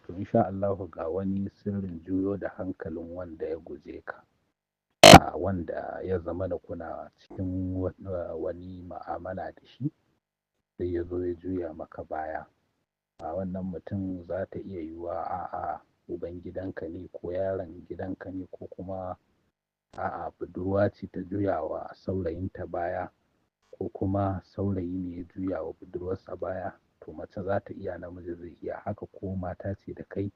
to insha Allahu ga wani sirrin juyo da hankalin wanda ya guje ka, wanda ya zamana kuna cikin wani ma'amala da shi sai ya zo ya juya maka baya. Wannan mutum za ta iya yiwuwa a'a ubangidanka ne ko yaron gidanka ne ko kuma a'a budurwa ce ta juya wa saurayinta baya ko kuma saurayi ne ya juya wa budurwarsa baya. To mace za ta iya, namiji zai iya, haka ko mata ce da kai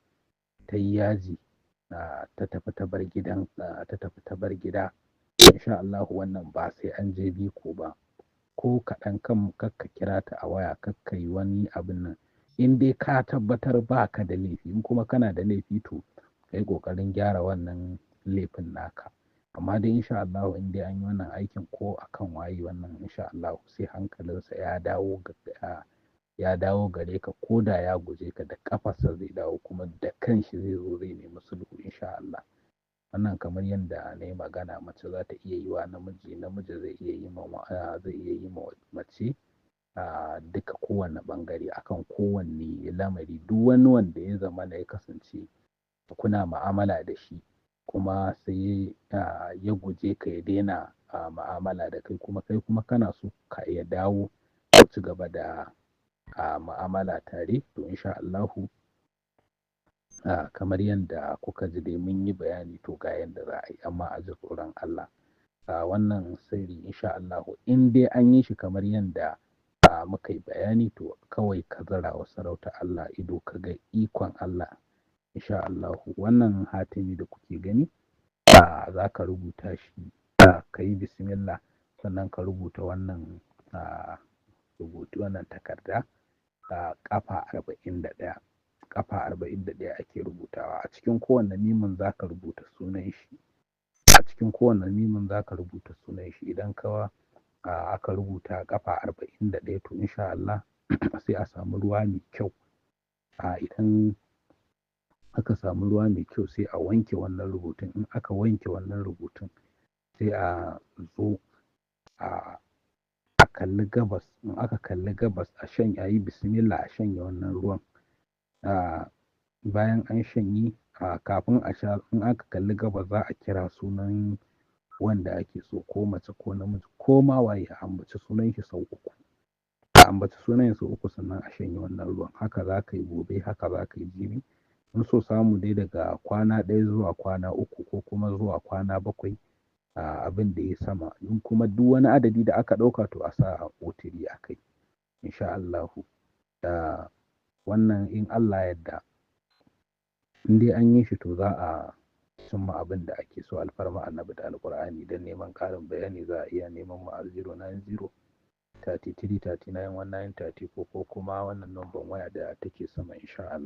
ta yi yaji ta tafi ta bar gidan ta tafi ta bar gida. Insha Allahu wannan ba sai an je biko ba, ko kaɗan kan kakka kira ta a waya, kakka yi wani abun nan in dai ka tabbatar ba ka da laifi. In kuma kana da laifi to ka yi ƙoƙarin gyara wannan laifin naka. Amma dai insha Allahu in dai an yi wannan aikin ko akan waye wannan insha Allahu sai hankalinsa ya dawo gare ka, ko da ya guje ka da ƙafarsa zai dawo kuma da kanshi zai zo zai nemi sulhu insha Allah. Wannan kamar yadda na yi magana, mace za ta iya yi wa namiji, namiji zai iya yi ma mace, duka kowane ɓangare akan kowanne lamari. Duk wani wanda ya zamana ya kasance kuna ma'amala da shi kuma sai ya guje ka, ya daina ma'amala da kai kuma kana so ya dawo ku ci gaba da ma'amala tare, to insha Allahu kamar yadda kuka ji dai mun yi bayani to ga yadda za a yi, amma a ji tsoron Allah. Wannan sirri insha Allahu in dai an yi shi kamar yadda muka yi bayani to kawai ka zira wa sarautar Allah ido ka ga ikon Allah insha Allahu. Wannan hatimi da kuke gani za ka rubuta shi, ka yi bismillah sannan ka rubuta wannan wannan takarda ƙafa 41, ƙafa 41 ake rubutawa. A cikin kowane mimin za ka rubuta sunan shi, a cikin kowane mimin za ka rubuta sunan shi. Idan aka rubuta ƙafa 41 to insha Allah sai a samu ruwa mai kyau. Idan aka samu ruwa mai kyau sai a wanke wannan rubutun. In aka wanke wannan rubutun sai a zo a kalli gabas. In aka kalli gabas a yi bismillah a shanye wannan ruwan. Bayan an shanye, kafin a sha, in aka kalli gabas za a kira sunan wanda ake so, ko mace ko namiji ko ma waye, a ambaci sunan shi sau uku. A ambaci sunan shi sau uku sannan a shanye wannan ruwan. Haka za ka yi gobe, haka za ka yi jibi. In so samu dai daga kwana 1 zuwa kwana 3 ko kuma zuwa kwana 7, abin da ya sama. In kuma duk wani adadi da aka ɗauka to a sa wutiri a kai insha Allahu. Wannan in Allah yadda in dai an yi shi to za a cimma abin da ake so, alfarma annabi da alƙur'ani. Don neman ƙarin bayani za a iya neman mu a 090 33 39 19 34 ko kuma wannan lambar waya da take sama insha Allah.